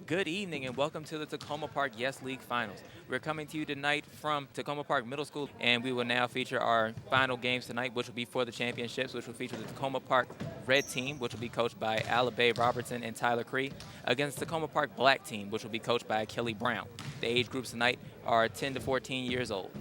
Good evening and welcome to the Takoma Park Yes League Finals. We're coming to you tonight from Takoma Park Middle School, and we will now feature our final games tonight, which will be for the championships, which will feature the Takoma Park Red Team, which will be coached by Alabae Robertson and Tyler Cree, against the Takoma Park Black Team, which will be coached by Kelly Brown. The age groups tonight are 10 to 14 years old.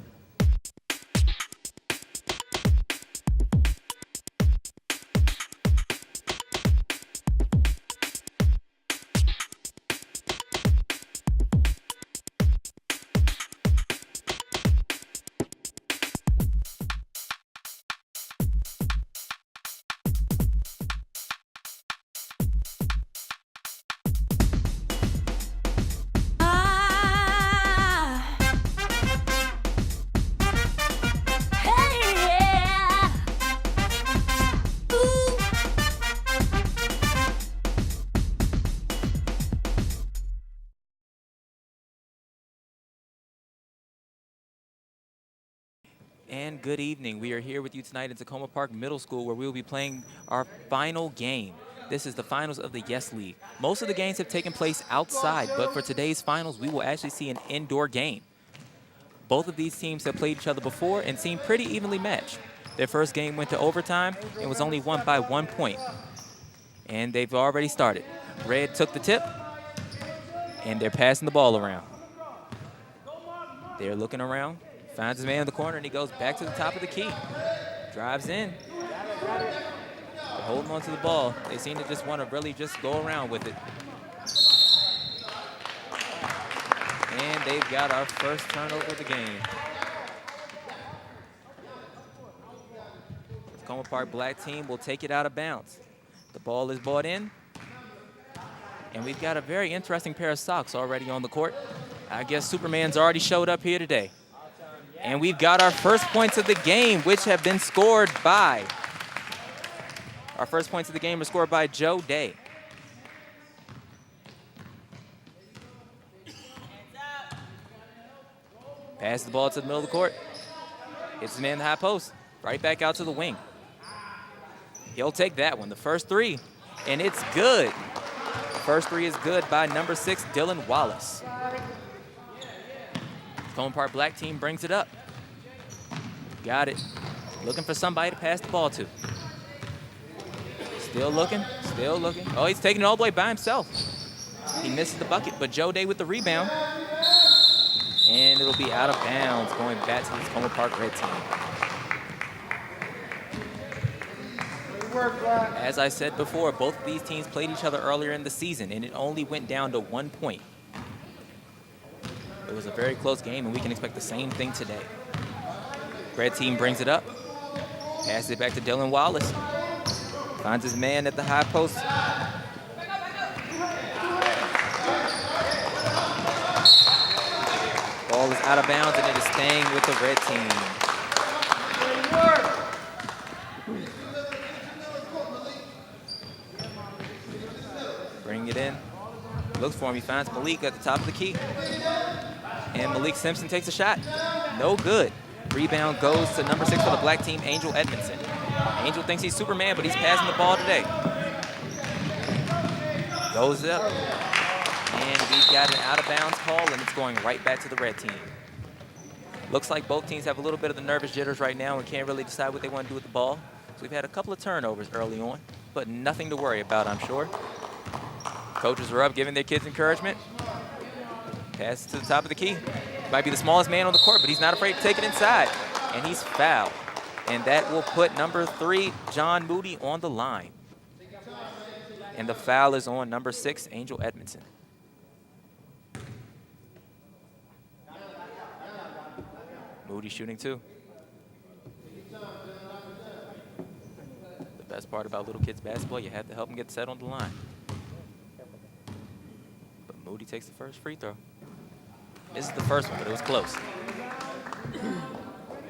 And good evening. We are here with you tonight in Takoma Park Middle School, where we will be playing our final game. This is the finals of the Yes League. Most of the games have taken place outside, but for today's finals, we will actually see an indoor game. Both of these teams have played each other before and seemed pretty evenly matched. Their first game went to overtime and was only won by 1 point. And they've already started. Red took the tip, and they're passing the ball around. They're looking around. Finds his man in the corner, and he goes back to the top of the key. Drives in. They're holding on to the ball. They seem to just want to really just go around with it. And they've got our first turnover of the game. The Takoma Park Black Team will take it out of bounds. The ball is brought in. And we've got a very interesting pair of socks already on the court. I guess Superman's already showed up here today. And we've got our first points of the game, which have been scored by. Our first points of the game are scored by Joe Day. Passes the ball to the middle of the court. Hits his man in the high post. Right back out to the wing. He'll take that one, the first three. And it's good. The first three is good by number 6, Dylan Wallace. Takoma Park Black Team brings it up. Got it. Looking for somebody to pass the ball to. Still looking, still looking. Oh, he's taking it all the way by himself. He misses the bucket, but Joe Day with the rebound. And it'll be out of bounds, going back to the Takoma Park Red Team. As I said before, both of these teams played each other earlier in the season, and it only went down to 1 point. It was a very close game, and we can expect the same thing today. Red team brings it up. Passes it back to Dylan Wallace. Finds his man at the high post. Ball is out of bounds, and it is staying with the red team. Bring it in. Looks for him. He finds Malik at the top of the key. And Malik Simpson takes a shot. No good. Rebound goes to number 6 for the black team, Angel Edmondson. Angel thinks he's Superman, but he's passing the ball today. Goes up. And we've got an out-of-bounds call, and it's going right back to the red team. Looks like both teams have a little bit of the nervous jitters right now and can't really decide what they want to do with the ball. So we've had a couple of turnovers early on, but nothing to worry about, I'm sure. Coaches are up giving their kids encouragement. Pass to the top of the key. Might be the smallest man on the court, but he's not afraid to take it inside. And he's fouled. And that will put number 3, John Moody, on the line. And the foul is on number 6, Angel Edmondson. Moody shooting 2. The best part about little kids basketball, you have to help them get set on the line. But Moody takes the first free throw. This is the first one, but it was close.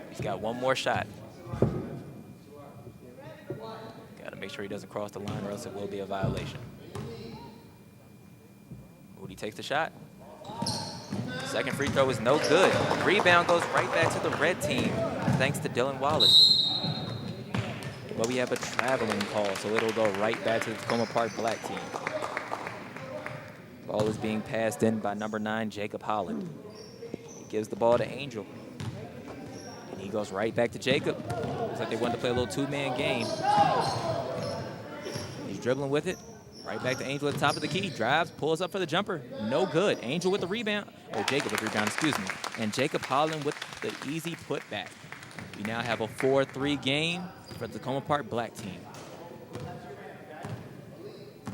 He's got one more shot. Got to make sure he doesn't cross the line or else it will be a violation. Moody takes the shot. Second free throw is no good. Rebound goes right back to the red team, thanks to Dylan Wallace. But we have a traveling call, so it'll go right back to the Takoma Park Black team. Ball is being passed in by number 9, Jacob Holland. He gives the ball to Angel. And he goes right back to Jacob. Looks like they wanted to play a little two-man game. He's dribbling with it. Right back to Angel at the top of the key. Drives, pulls up for the jumper. No good. Angel with the rebound. Oh, Jacob with the rebound, excuse me. And Jacob Holland with the easy putback. We now have a 4-3 game for the Takoma Park black team.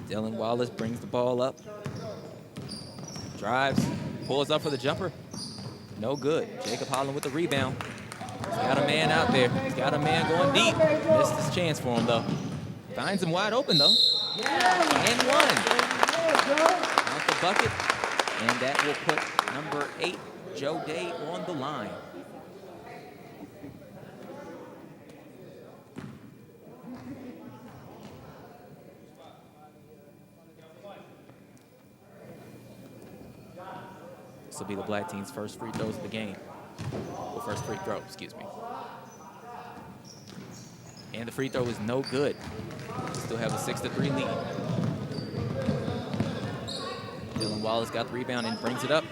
Dylan Wallace brings the ball up. Drives, pulls up for the jumper. No good. Jacob Holland with the rebound. He's got a man out there. He's got a man going deep. Missed his chance for him, though. Finds him wide open, though. And one. Out the bucket. And that will put number 8, Joe Day, on the line. This will be the black team's first free throws of the game. Or first free throw, excuse me. And the free throw is no good. Still have a 6-3 lead. Dylan Wallace got the rebound and brings it up.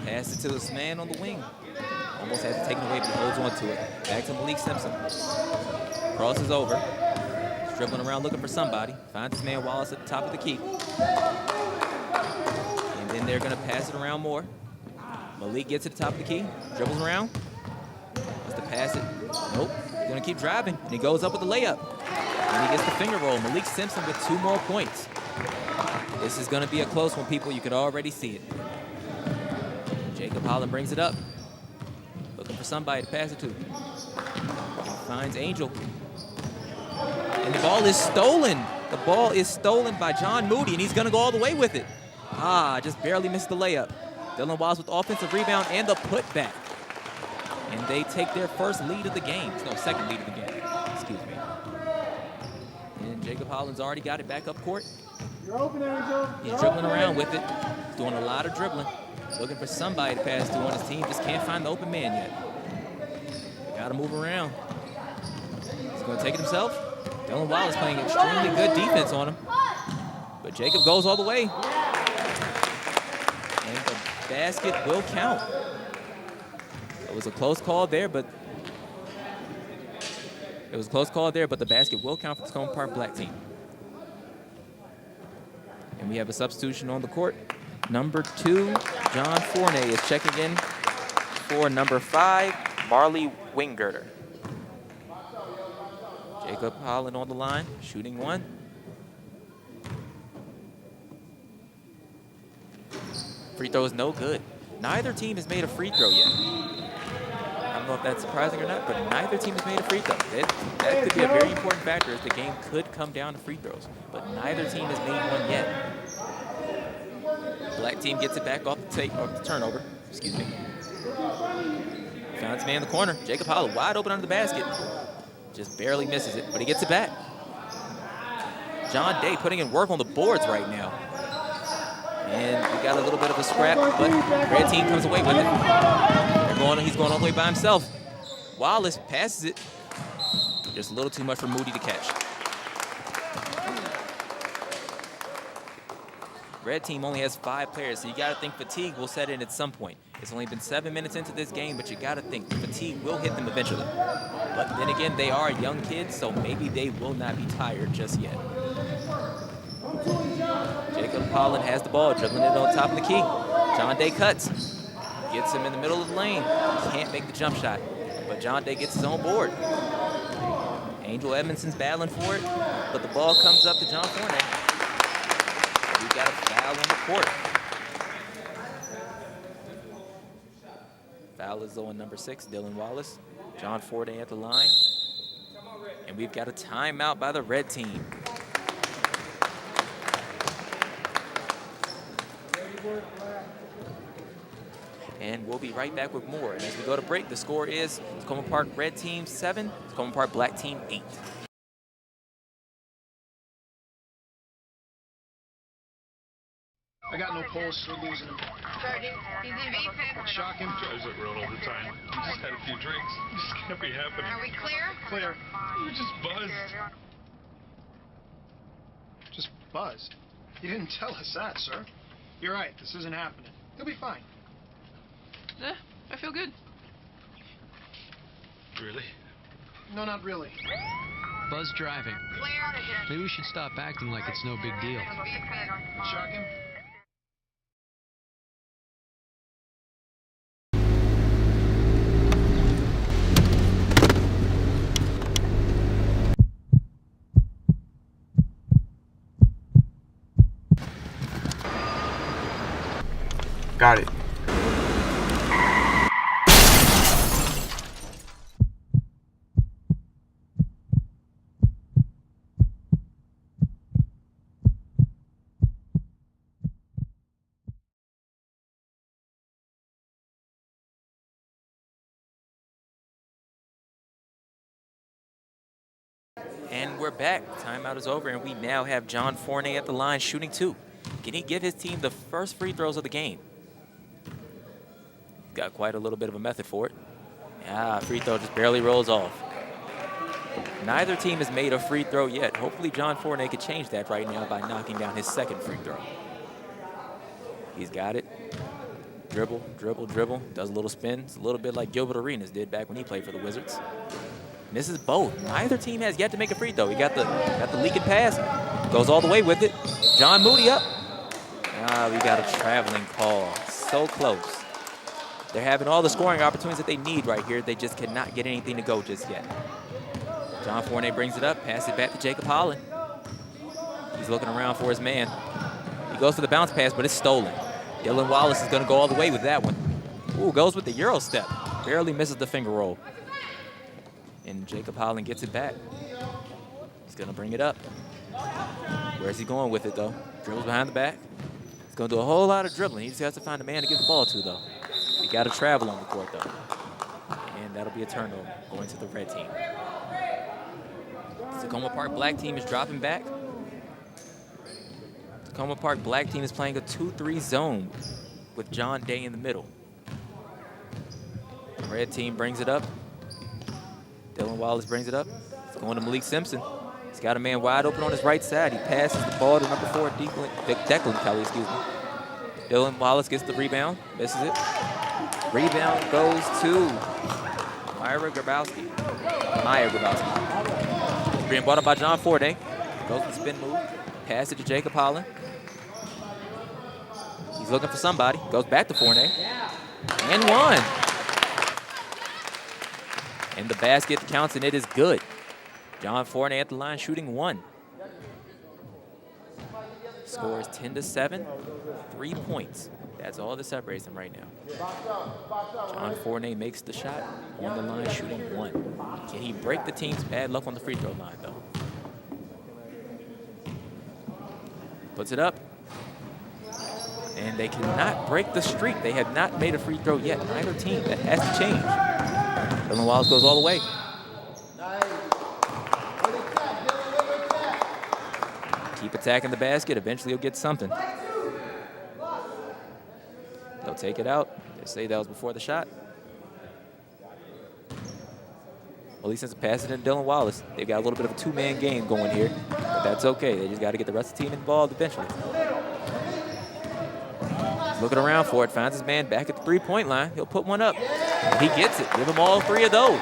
Pass it to this man on the wing. Almost has to take it away, but he holds on to it. Back to Malik Simpson. Crosses over. He's dribbling around looking for somebody. Finds his man Wallace at the top of the key. And then they're going to pass it around more. Malik gets to the top of the key. Dribbles around. Wants to pass it. Nope. He's going to keep driving. And he goes up with the layup. And he gets the finger roll. Malik Simpson with 2 more points. This is going to be a close one, people. You can already see it. Jacob Holland brings it up. Looking for somebody to pass it to. He finds Angel. And the ball is stolen. The ball is stolen by John Moody, and he's going to go all the way with it. Just barely missed the layup. Dylan Wallace with offensive rebound and the putback. And they take their first lead of the game. No, second lead of the game. Excuse me. And Jacob Holland's already got it back up court. You're open, Angel. He's dribbling around with it. Doing a lot of dribbling. Looking for somebody to pass to on his team. Just can't find the open man yet. Got to move around. He's going to take it himself. Dylan Wallace playing extremely good defense on him. But Jacob goes all the way. And the basket will count. It was a close call there, but the basket will count for the Takoma Park black team. And we have a substitution on the court. Number 2, John Forney is checking in for number 5, Marley Winggerter. Jacob Holland on the line, shooting one. Free throw is no good. Neither team has made a free throw yet. I don't know if that's surprising or not, but neither team has made a free throw. That could be a very important factor, as the game could come down to free throws. But neither team has made one yet. Black team gets it back off the turnover. Excuse me. Found his man in the corner. Jacob Holland wide open under the basket. Just barely misses it, but he gets it back. John Day putting in work on the boards right now. And we got a little bit of a scrap, but red team comes away with it. He's going all the way by himself. Wallace passes it. Just a little too much for Moody to catch. Red team only has 5 players, so you got to think fatigue will set in at some point. It's only been 7 minutes into this game, but you got to think fatigue will hit them eventually. But then again, they are young kids, so maybe they will not be tired just yet. Jacob Holland has the ball, dribbling it on top of the key. John Day cuts. Gets him in the middle of the lane. Can't make the jump shot, but John Day gets his own board. Angel Edmondson's battling for it, but the ball comes up to John Forney. We've got a foul on the court. Foul is on number 6, Dylan Wallace. John Forney at the line. And we've got a timeout by the red team. And we'll be right back with more. And as we go to break, the score is Takoma Park Red Team 7, Takoma Park Black Team 8. I got no pulse. We're losing him. Sergeant, he's in VFib. Shock him. Guys are real all the time. You just had a few drinks. This can't be happening. Are we clear? Clear. You're just buzzed. Just buzzed. You didn't tell us that, sir. You're right. This isn't happening. He'll be fine. I feel good. Really? No, not really. Buzz driving. Maybe we should stop acting like it's no big deal. Shock him? Got it. And we're back. Timeout is over, and we now have John Fournier at the line shooting 2. Can he give his team the first free throws of the game? Got quite a little bit of a method for it. Free throw just barely rolls off. Neither team has made a free throw yet. Hopefully John Fournier could change that right now by knocking down his second free throw. He's got it. Dribble, dribble, dribble. Does a little spin. It's a little bit like Gilbert Arenas did back when he played for the Wizards. Misses both. Neither team has yet to make a free throw. He got the leaking pass. Goes all the way with it. John Moody up. We got a traveling call. So close. They're having all the scoring opportunities that they need right here. They just cannot get anything to go just yet. John Fournier brings it up, passes it back to Jacob Holland. He's looking around for his man. He goes for the bounce pass, but it's stolen. Dylan Wallace is going to go all the way with that one. Ooh, goes with the Euro step. Barely misses the finger roll. And Jacob Holland gets it back. He's going to bring it up. Where's he going with it, though? Dribbles behind the back. He's going to do a whole lot of dribbling. He just has to find a man to give the ball to, though. He got to travel on the court, though. And that'll be a turnover going to the red team. Takoma Park black team is dropping back. Takoma Park black team is playing a 2-3 zone with John Day in the middle. Red team brings it up. Dylan Wallace brings it up. It's going to Malik Simpson. He's got a man wide open on his right side. He passes the ball to number 4, Declan Kelly, excuse me. Dylan Wallace gets the rebound, misses it. Rebound goes to Maya Grabowski. Being brought up by John Fournier. Goes to the spin move. Pass it to Jacob Holland. He's looking for somebody. Goes back to Fournier. And one. And the basket counts, and it is good. John Fournier at the line shooting 1. Score is 10-7. 3 points. That's all that separates them right now. John Fournier makes the shot on the line shooting 1. Can he break the team's bad luck on the free throw line, though? Puts it up. And they cannot break the streak. They have not made a free throw yet. Neither team. That has to change. Dylan Wallace goes all the way. Keep attacking the basket. Eventually he'll get something. They'll take it out. They say that was before the shot. Well, he sends a pass it to Dylan Wallace. They've got a little bit of a 2-man game going here, but that's okay. They just got to get the rest of the team involved eventually. He's looking around for it, finds his man back at the 3-point line. He'll put one up. He gets it. Give him all 3 of those.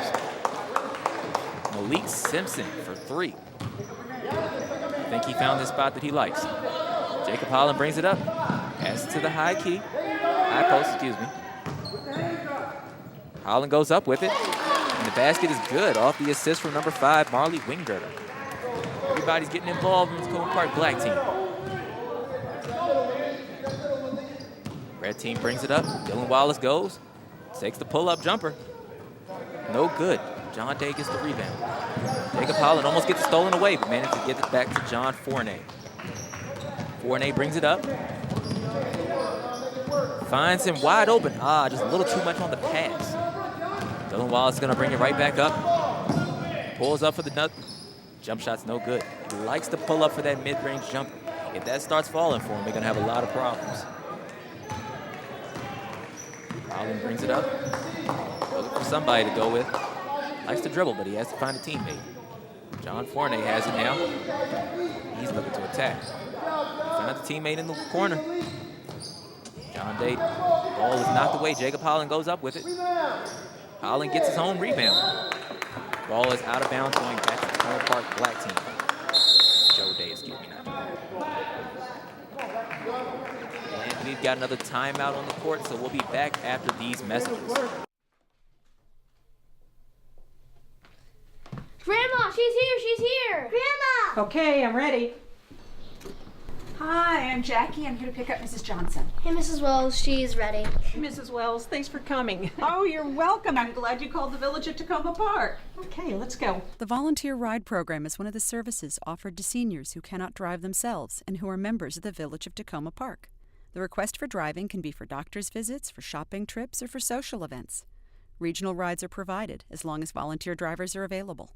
Malik Simpson for 3. I think he found the spot that he likes. Jacob Holland brings it up. Passes to the high post, excuse me. Holland goes up with it. And the basket is good off the assist from number 5, Marley Wingberger. Everybody's getting involved in this Takoma Park black team. Red team brings it up. Dylan Wallace goes. Takes the pull-up jumper. No good. John Day gets the rebound. Jacob Holland almost gets it stolen away, but managed to get it back to John Fournier. Fournier brings it up. Finds him wide open. Just a little too much on the pass. Dylan Wallace is going to bring it right back up. Pulls up for the nut. Jump shot's no good. He likes to pull up for that mid-range jumper. If that starts falling for him, they're going to have a lot of problems. Holland brings it up. Looking for somebody to go with. Likes to dribble, but he has to find a teammate. John Fournier has it now. He's looking to attack. finds a teammate in the corner. John Day, ball is knocked away. Jacob Holland goes up with it. Holland gets his own rebound. Ball is out of bounds, going back to the Takoma Park black team. Joe Day, excuse me, not Joe. And we've got another timeout on the court, so we'll be back after these messages. Grandma, she's here, Grandma! Okay, I'm ready. Hi, I'm Jackie. I'm here to pick up Mrs. Johnson. Hey, Mrs. Wells, she's ready. Mrs. Wells, thanks for coming. Oh, you're welcome. I'm glad you called the village at Takoma Park. Okay, let's go. The Volunteer Ride Program is one of the services offered to seniors who cannot drive themselves and who are members of the Village of Takoma Park. The request for driving can be for doctor's visits, for shopping trips, or for social events. Regional rides are provided as long as volunteer drivers are available.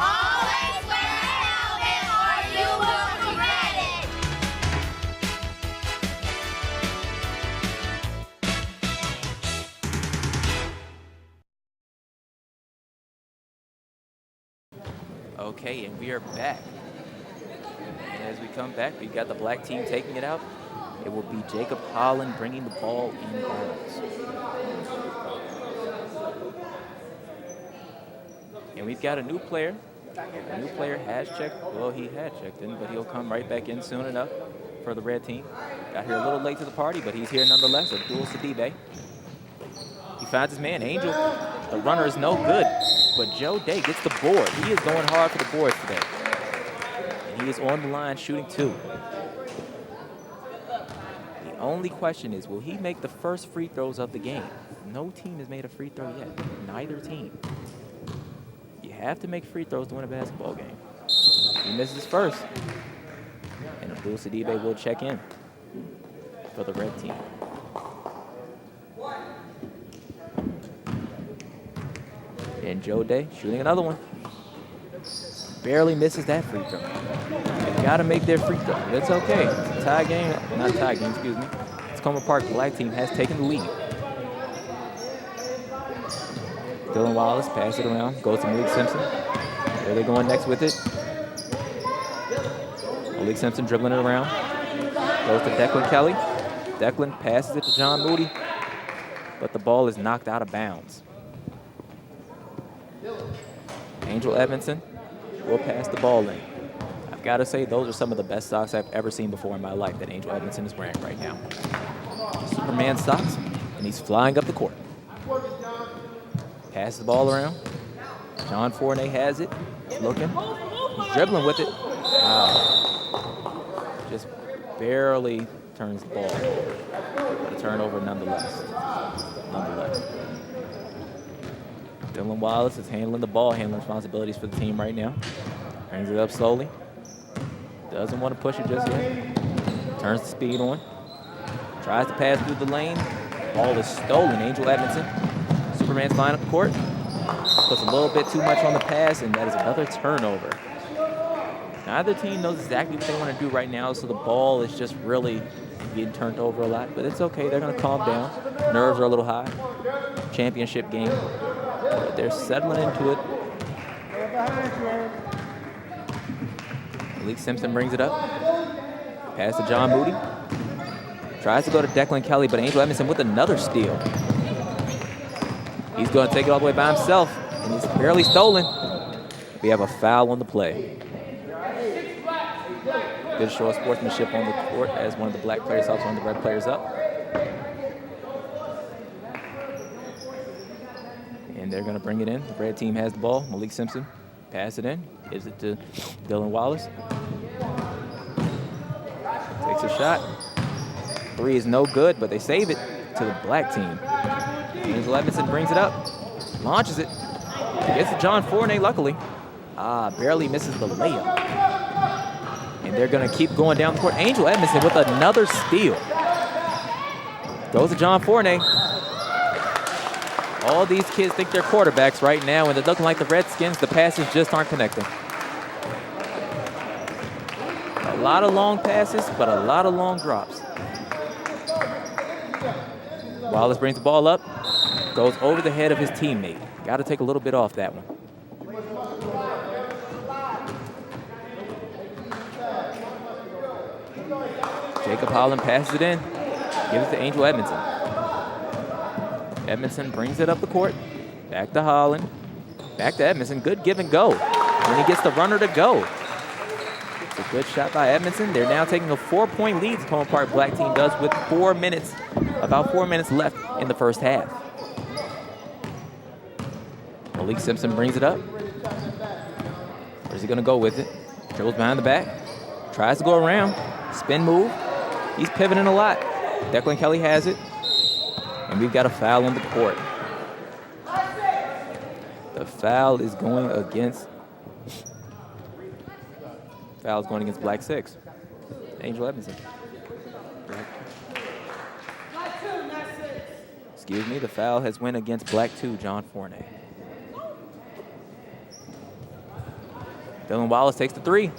Always wear a helmet or you will regret it! Okay, and we are back. And as we come back, we've got the black team taking it out. It will be Jacob Holland bringing the ball in bounds. And we've got a new player. A new player has checked. Well, he had checked in, but he'll come right back in soon enough for the red team. Got here a little late to the party, but he's here nonetheless. Abdul Sidibe. He finds his man, Angel. The runner is no good, but Joe Day gets the board. He is going hard for the boards today. And he is on the line shooting 2. The only question is, will he make the first free throws of the game? No team has made a free throw yet. Neither team. You have to make free throws to win a basketball game. He misses first. And Abdul Sidibe will check in for the red team. And Joe Day shooting another one. Barely misses that free throw. They got to make their free throw. It's okay. It's a tie game. Not tie game, excuse me. Takoma Park black team has taken the lead. Dylan Wallace passes it around. Goes to Malik Simpson. Where are they going next with it? Malik Simpson dribbling it around. Goes to Declan Kelly. Declan passes it to John Moody. But the ball is knocked out of bounds. Angel Edmondson will pass the ball in. I've got to say, those are some of the best socks I've ever seen before in my life that Angel Edmondson is wearing right now. Superman socks, and he's flying up the court. Passes the ball around. John Fournay has it. He's looking. He's dribbling with it. Wow. Just barely turns the ball over. But a turnover nonetheless. Dylan Wallace is handling the ball, handling responsibilities for the team right now. Brings it up slowly. Doesn't want to push it just yet. Turns the speed on. Tries to pass through the lane. Ball is stolen. Angel Edmondson. Superman's flying up the court. Puts a little bit too much on the pass, and that is another turnover. Neither team knows exactly what they want to do right now, so the ball is just really getting turned over a lot. But it's okay. They're going to calm down. Nerves are a little high. Championship game. But they're settling into it. Malik Simpson brings it up. Pass to John Moody. Tries to go to Declan Kelly, but Angel Edmondson with another steal. He's going to take it all the way by himself, and it's barely stolen. We have a foul on the play. Good show of sportsmanship on the court as one of the black players helps one of the red players up. And they're going to bring it in. The red team has the ball. Malik Simpson pass it in. Gives it to Dylan Wallace. Takes a shot. 3 is no good, but they save it to the black team. Angel Edmondson brings it up. Launches it. Gets to John Fournay, luckily. Barely misses the layup. And they're going to keep going down the court. Angel Edmondson with another steal. Goes to John Fournay. All these kids think they're quarterbacks right now, and they're looking like the Redskins. The passes just aren't connecting. A lot of long passes, but a lot of long drops. Wallace brings the ball up, goes over the head of his teammate. Got to take a little bit off that one. Jacob Holland passes it in, gives it to Angel Edmondson. Edmondson brings it up the court, back to Holland, back to Edmondson. Good give and go. And he gets the runner to go. It's a good shot by Edmondson. They're now taking a 4-point lead, the Takoma Park Black team does, with about 4 minutes left in the first half. Malik Simpson brings it up. Where's he gonna go with it? Dribbles behind the back, tries to go around, spin move. He's pivoting a lot. Declan Kelly has it, and we've got a foul on the court. The foul is going against Black 6. Angel Edmondson. Excuse me, the foul has went against Black 2, John Forney. Dylan Wallace takes the three,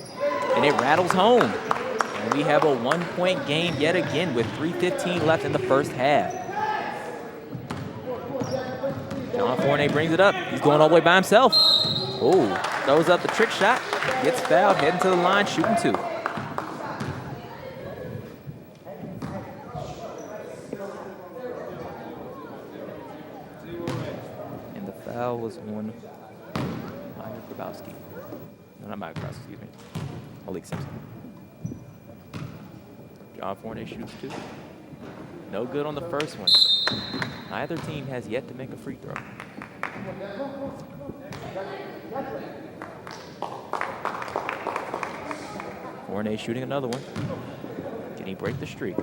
and it rattles home. And we have a 1-point game yet again with 3:15 left in the first half. John Forney brings it up. He's going all the way by himself. Oh, throws up the trick shot, gets fouled, heading to the line, shooting 2. And the foul was on Maya Grabowski. No, not Maya Grabowski, excuse me. Malik Simpson. John Forney shoots 2. No good on the first one. Neither team has yet to make a free throw. Forney shooting another one. Can he break the streak?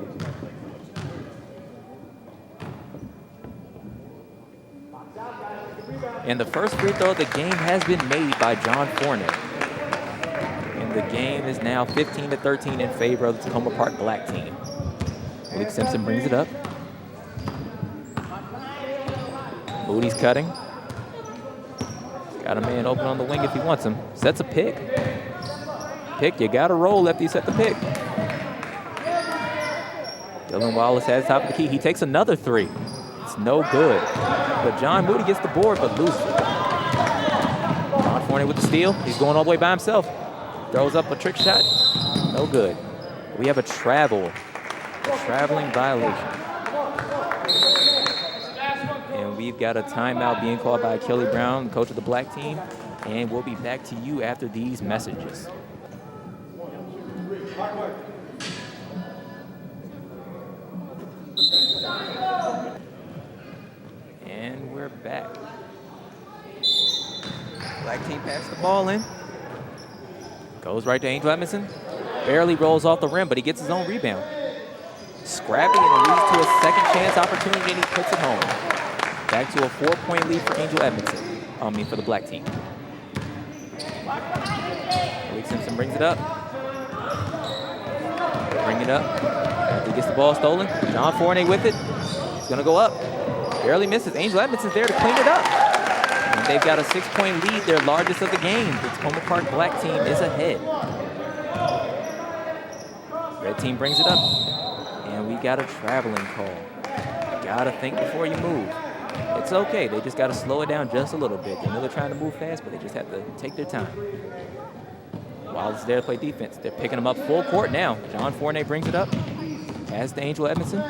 And the first free throw of the game has been made by John Forney. And the game is now 15-13 in favor of the Takoma Park Black team. Malik Simpson brings it up. Moody's cutting. Got a man open on the wing if he wants him. Sets a pick. Pick, you gotta roll after you set the pick. Dylan Wallace has top of the key. He takes another 3. It's no good. But John Moody gets the board, but loses it. John Forney with the steal. He's going all the way by himself. Throws up a trick shot. No good. We have a traveling violation. And we've got a timeout being called by Kelly Brown, coach of the Black team. And we'll be back to you after these messages. And we're back. Black team passes the ball in. Goes right to Angel Edmondson. Barely rolls off the rim, but he gets his own rebound. Scrappy, and it leads to a second chance opportunity, and he puts it home. Back to a 4-point lead for Angel Edmondson. For the Black team. Malik Simpson brings it up. Bring it up. After he gets the ball stolen, John Forney with it. He's gonna go up. Barely misses. Angel Edmondson's there to clean it up. And they've got a 6-point lead, their largest of the game. The Takoma Park Black team is ahead. Red team brings it up. And we got a traveling call. Gotta think before you move. It's okay, they just gotta slow it down just a little bit. They know they're trying to move fast, but they just have to take their time. Wallace is there to play defense. They're picking him up full court now. John Forney brings it up. Pass to Angel Edmondson.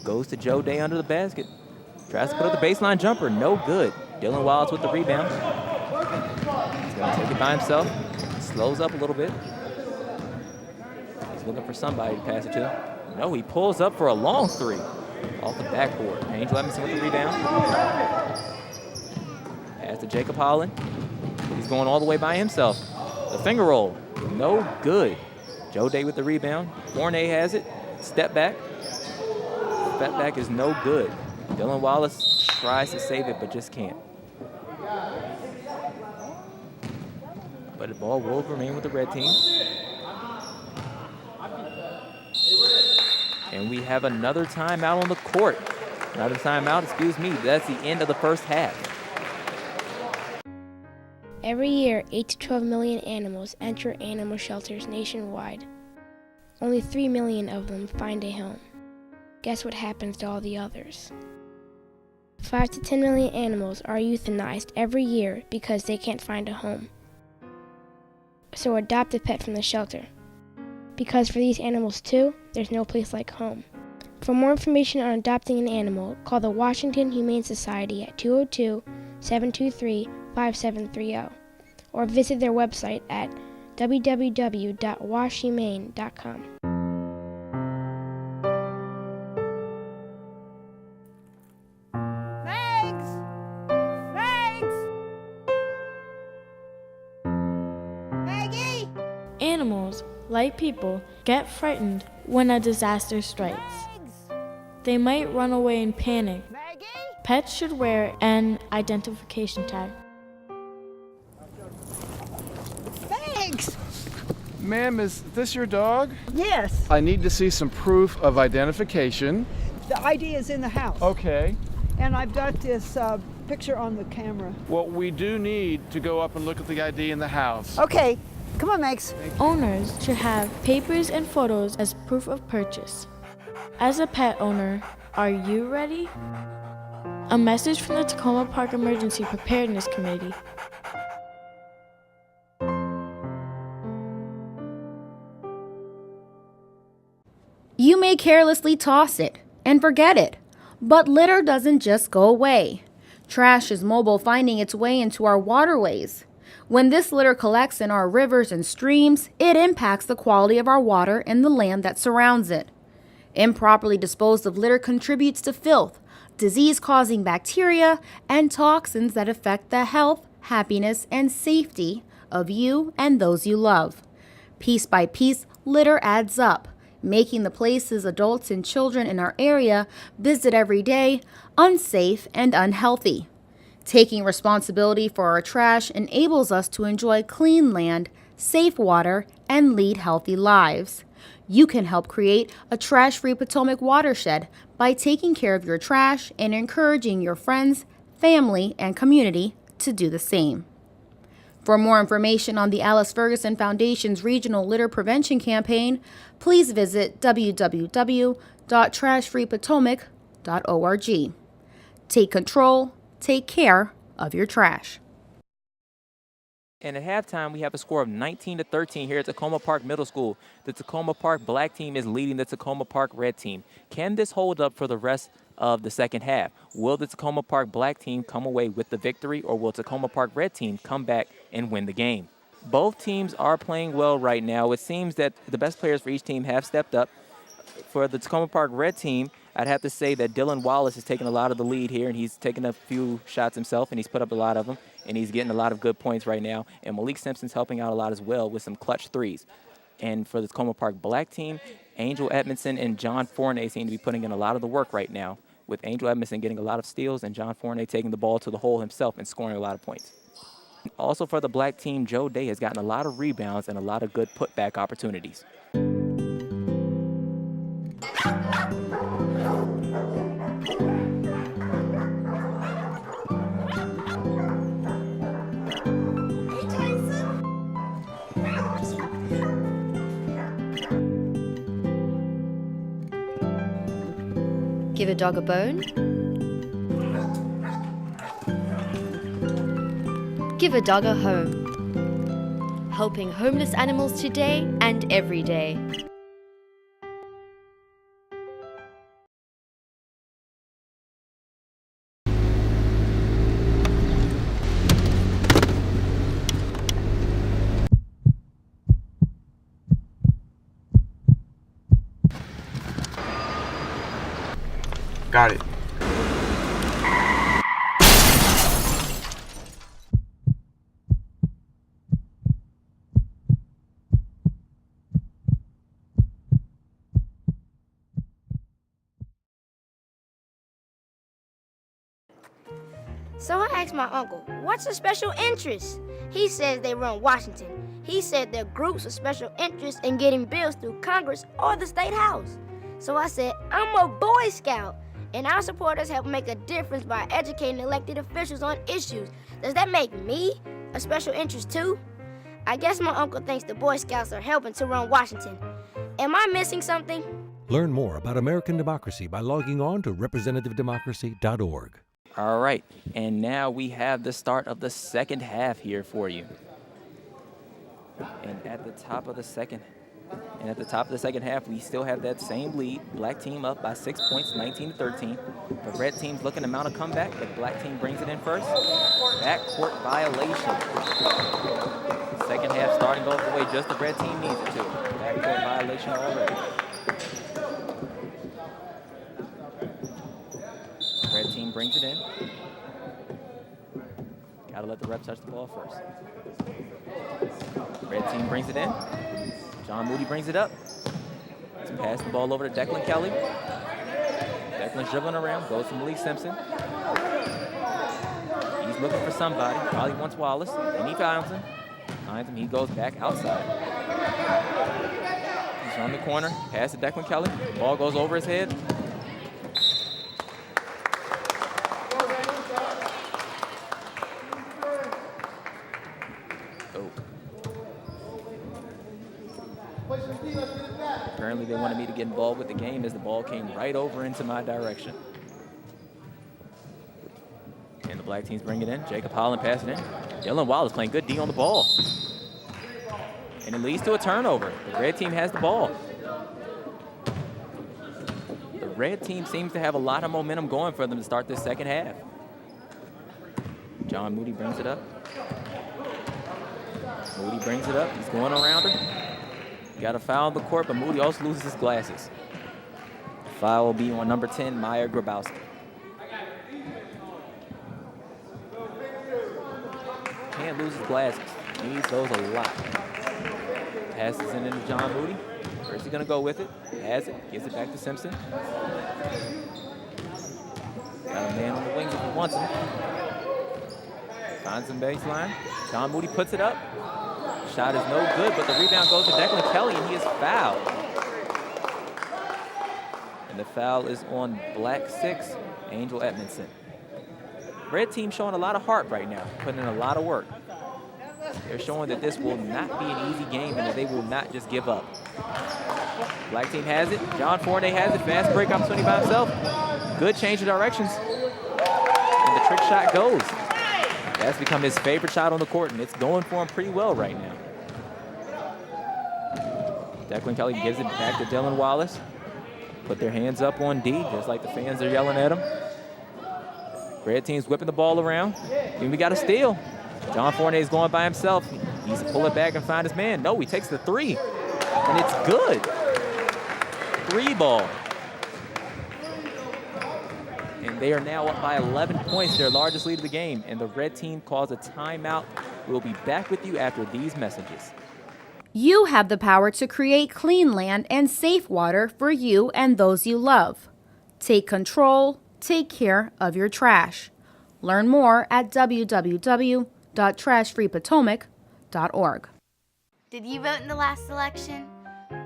Goes to Joe Day under the basket. Tries to put up the baseline jumper. No good. Dylan Wallace with the rebound. He's going to take it by himself. Slows up a little bit. He's looking for somebody to pass it to. No, he pulls up for a long 3 off the backboard. Angel Edmondson with the rebound. Pass to Jacob Holland. He's going all the way by himself. The finger roll. No good. Joe Day with the rebound. Forney has it. Step back. Step back is no good. Dylan Wallace tries to save it, but just can't. But the ball will remain with the red team. And we have another timeout on the court. Another timeout, excuse me. That's the end of the first half. Every year, 8 to 12 million animals enter animal shelters nationwide. Only 3 million of them find a home. Guess what happens to all the others? 5 to 10 million animals are euthanized every year because they can't find a home. So adopt a pet from the shelter. Because for these animals too, there's no place like home. For more information on adopting an animal, call the Washington Humane Society at 202-723-5730 or visit their website at www.washhumane.com. Animals, like people, get frightened when a disaster strikes. They might run away in panic. Pets should wear an identification tag. Thanks. Ma'am, is this your dog? Yes. I need to see some proof of identification. The ID is in the house. Okay. And I've got this picture on the camera. Well, we do need to go up and look at the ID in the house. Okay. Come on, Max. Owners should have papers and photos as proof of purchase. As a pet owner, are you ready? A message from the Takoma Park Emergency Preparedness Committee. You may carelessly toss it and forget it, but litter doesn't just go away. Trash is mobile, finding its way into our waterways. When this litter collects in our rivers and streams, it impacts the quality of our water and the land that surrounds it. Improperly disposed of litter contributes to filth, disease-causing bacteria, and toxins that affect the health, happiness, and safety of you and those you love. Piece by piece, litter adds up, making the places adults and children in our area visit every day unsafe and unhealthy. Taking responsibility for our trash enables us to enjoy clean land, safe water, and lead healthy lives. You can help create a trash-free Potomac watershed by taking care of your trash and encouraging your friends, family, and community to do the same. For more information on the Alice Ferguson Foundation's Regional Litter Prevention Campaign, please visit www.trashfreepotomac.org. Take control, take care of your trash. And at halftime, we have a score of 19-13 here at Takoma Park Middle School. The Takoma Park black team is leading the Takoma Park red team. Can this hold up for the rest of the second half? Will the Takoma Park black team come away with the victory, or will Takoma Park red team come back and win the game? Both teams are playing well right now. It seems that the best players for each team have stepped up. For the Takoma Park red team, I'd have to say that Dylan Wallace is taking a lot of the lead here, and he's taking a few shots himself, and he's put up a lot of them, and he's getting a lot of good points right now. And Malik Simpson's helping out a lot as well with some clutch threes. And for the Takoma Park black team, Angel Edmondson and John Fournay seem to be putting in a lot of the work right now, with Angel Edmondson getting a lot of steals and John Fournay taking the ball to the hole himself and scoring a lot of points. Also for the black team, Joe Day has gotten a lot of rebounds and a lot of good putback opportunities. Give a dog a bone? Give a dog a home. Helping homeless animals today and every day. Got it. So I asked my uncle, what's a special interest? He says they run Washington. He said they're groups of special interest in getting bills through Congress or the State House. So I said, I'm a Boy Scout, and our supporters help make a difference by educating elected officials on issues. Does that make me A special interest too? I guess my uncle thinks the Boy Scouts are helping to run Washington. Am I missing something? Learn more about American democracy by logging on to representativedemocracy.org. All right, and now we have the start of the second half here for you. And at the top of the second half, we still have that same lead. Black team up by 6 points, 19-13. The red team's looking to mount a comeback, but black team brings it in first. Backcourt violation. Second half starting off the way just the red team needs it to. Backcourt violation already. Red team brings it in. Gotta let the ref touch the ball first. Red team brings it in. John Moody brings it up. To pass the ball over to Declan Kelly. Declan's dribbling around, goes to Malik Simpson. He's looking for somebody. Probably wants Wallace, and he finds him. He goes back outside. He's on the corner, pass to Declan Kelly. Ball goes over his head. Apparently they wanted me to get involved with the game as the ball came right over into my direction. And the black teams bring it in. Jacob Holland passing in. Dylan Wallace playing good D on the ball. And it leads to a turnover. The red team has the ball. The red team seems to have a lot of momentum going for them to start this second half. John Moody brings it up. Moody brings it up. He's going around her. Got a foul on the court, but Moody also loses his glasses. The foul will be on number 10, Meyer Grabowski. Can't lose his glasses. He needs those a lot. Passes it into John Moody. Where's he going to go with it? Has it. Gives it back to Simpson. Got a man on the wings if he wants him. Finds him baseline. John Moody puts it up. Shot is no good, but the rebound goes to Declan Kelly, and he is fouled. And the foul is on black 6, Angel Edmondson. Red team showing a lot of heart right now, putting in a lot of work. They're showing that this will not be an easy game and that they will not just give up. Black team has it. John Fournier has it. Fast break opportunity by himself. Good change of directions. And the trick shot goes. That's become his favorite shot on the court, and it's going for him pretty well right now. Declan Kelly gives it back to Dylan Wallace. Put their hands up on D, just like the fans are yelling at him. Red team's whipping the ball around. And we got a steal. John Fournier's going by himself. He needs to pull it back and find his man. No, he takes the three, and it's good. 3 ball. And they are now up by 11 points, their largest lead of the game. And the red team calls a timeout. We'll be back with you after these messages. You have the power to create clean land and safe water for you and those you love. Take control, take care of your trash. Learn more at www.trashfreepotomac.org. Did you vote in the last election?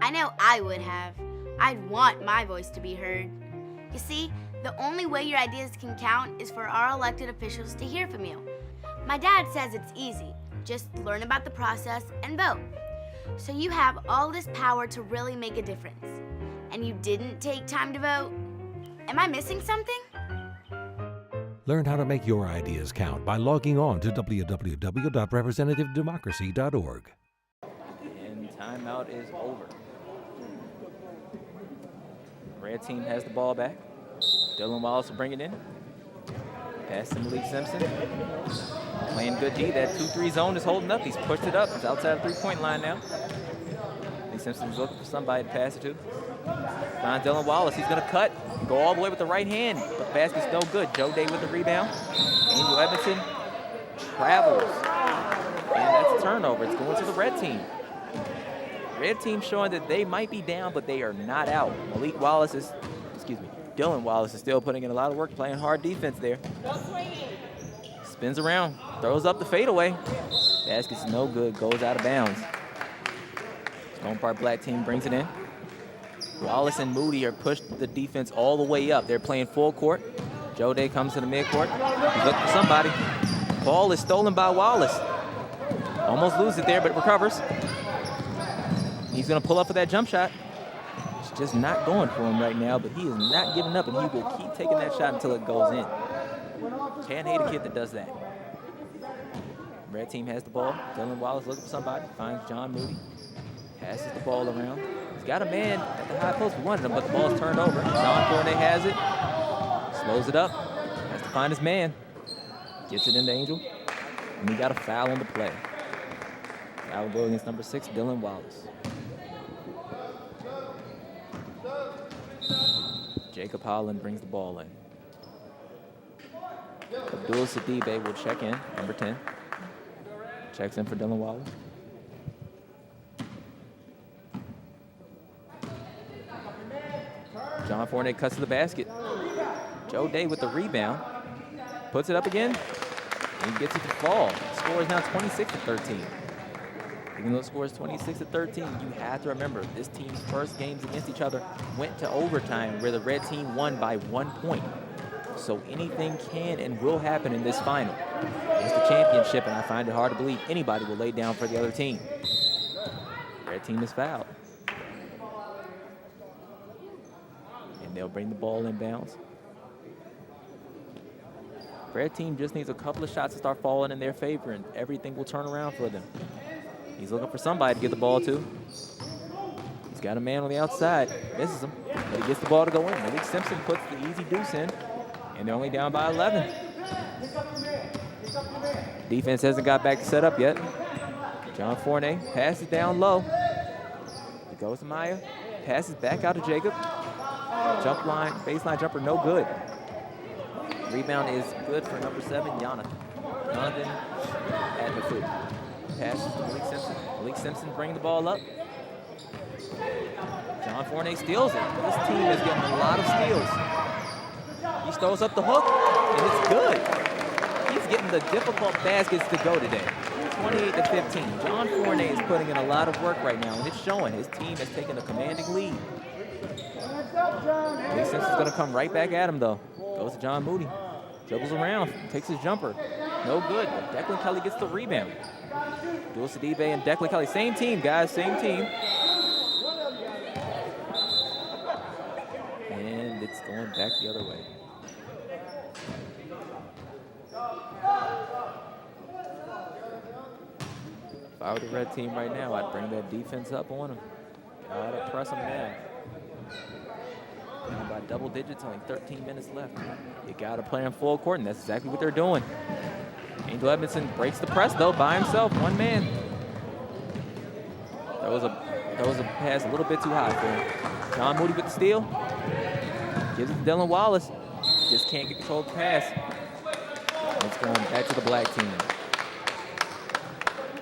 I know I would have. I'd want my voice to be heard. You see, the only way your ideas can count is for our elected officials to hear from you. My dad says it's easy. Just learn about the process and vote. So you have all this power to really make a difference. And you didn't take time to vote? Am I missing something? Learn how to make your ideas count by logging on to www.representativedemocracy.org. And timeout is over. Red team has the ball back. Dylan Wallace will bring it in. Pass to Malik Simpson. Playing good D. That 2-3 zone is holding up. He's pushed it up. It's outside the three-point line now. Malik Simpson's looking for somebody to pass it to. Find Dylan Wallace. He's going to cut. Go all the way with the right hand. But the basket's no good. Joe Day with the rebound. Angel Edmondson travels. And that's a turnover. It's going to the red team. Red team showing that they might be down, but they are not out. Dylan Wallace is still putting in a lot of work, playing hard defense there. Spins around, throws up the fadeaway. Basket's no good, goes out of bounds. Stone Park black team brings it in. Wallace and Moody are pushed the defense all the way up. They're playing full court. Joe Day comes to the midcourt. He's looking for somebody. Ball is stolen by Wallace. Almost loses it there, but recovers. He's going to pull up for that jump shot. It's just not going for him right now, but he is not giving up, and he will keep taking that shot until it goes in. Can't hate a kid that does that. Red team has the ball. Dylan Wallace looking for somebody. Finds John Moody. Passes the ball around. He's got a man at the high post. We wanted him, but the ball's turned over. John Fournier has it. Slows it up. Has to find his man. Gets it into Angel. And we got a foul on the play. Foul will go against number 6, Dylan Wallace. Jacob Holland brings the ball in. Abdul Sidibe will check in, number 10. Checks in for Dylan Wallace. John Fournier cuts to the basket. Joe Day with the rebound. Puts it up again. And gets it to fall. The score is now 26-13. Even though the score is 26-13, you have to remember this team's first games against each other went to overtime where the red team won by 1 point. So anything can and will happen in this final. It's the championship, and I find it hard to believe anybody will lay down for the other team. Red team is fouled. And they'll bring the ball in bounds. Red team just needs a couple of shots to start falling in their favor, and everything will turn around for them. He's looking for somebody to get the ball to. He's got a man on the outside. Misses him, but he gets the ball to go in. Malik Simpson puts the easy deuce in, and they're only down by 11. Defense hasn't got back to set up yet. John Fournier passes down low. It goes to Maya. Passes back out to Jacob. Jump line, baseline jumper, no good. Rebound is good for number 7, Jonathan. Jonathan at the foot. Passes to Malik Simpson. Malik Simpson bringing the ball up. John Fournier steals it. This team is getting a lot of steals. He throws up the hook, and it's good. He's getting the difficult baskets to go today. 28-15. John Fournier is putting in a lot of work right now, and it's showing. His team has taken a commanding lead. Malik Simpson's going to come right back at him, though. Goes to John Moody. Dribbles around. Takes his jumper. No good. Declan Kelly gets the rebound. Abdul Sidibe and Declan Kelly. Same team, guys. Same team. And it's going back the other way. If I were the red team right now, I'd bring that defense up on them. Gotta press them down. Now by double digits, only 13 minutes left. You gotta play on full court, and that's exactly what they're doing. Angel Edmondson breaks the press though by himself, one man. That was a pass a little bit too high for him. John Moody with the steal. Gives it to Dylan Wallace. Just can't get control of the pass. And it's going back to the black team.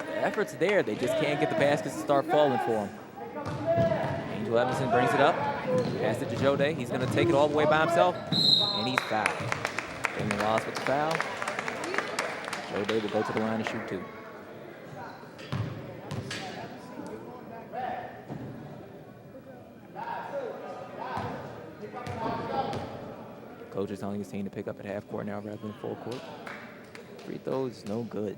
The effort's there, they just can't get the baskets to start falling for them. Angel Edmondson brings it up. Pass it to Joe Day. He's going to take it all the way by himself, and he's fouled. Dylan Wallace with the foul. Joe Day will go to the line and shoot 2. Coach is telling his team to pick up at half court now rather than full court. Free throws, no good.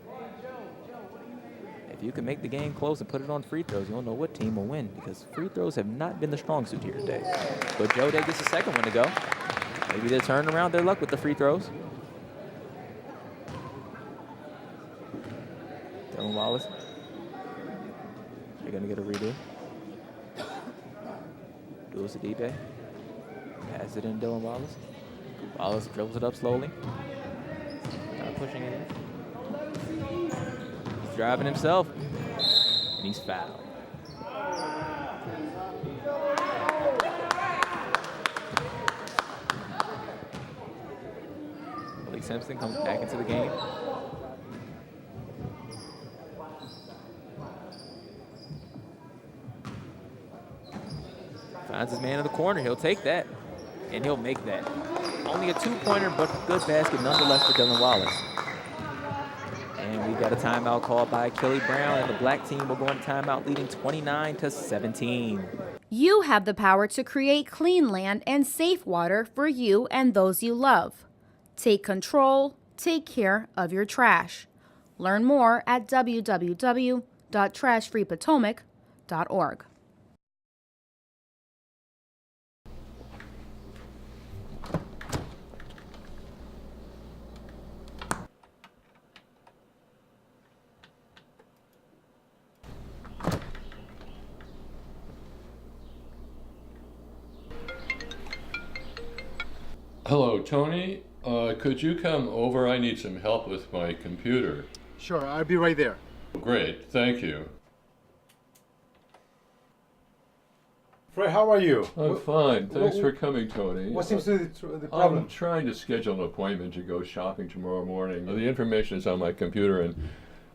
If you can make the game close and put it on free throws, you'll know what team will win, because free throws have not been the strong suit here today. But Joe Day gets the second one to go. Maybe they're turning around their luck with the free throws. Dylan Wallace. They're going to get a redo. Abdul Sidibe. Pass it in Dylan Wallace. Wallace dribbles it up slowly. Kind of pushing it in. He's driving himself. And he's fouled. Malik Simpson comes back into the game. Finds his man in the corner. He'll take that, and he'll make that. Only a 2-pointer, but good basket nonetheless for Dylan Wallace. And we got a timeout called by Kelly Brown, and the black team will go into timeout leading 29-17. You have the power to create clean land and safe water for you and those you love. Take control, take care of your trash. Learn more at www.trashfreepotomac.org. Hello, Tony. Could you come over? I need some help with my computer. Sure, I'll be right there. Great, thank you. Fred, how are you? I'm fine. Thanks for coming, Tony. What seems to be the problem? I'm trying to schedule an appointment to go shopping tomorrow morning. The information is on my computer and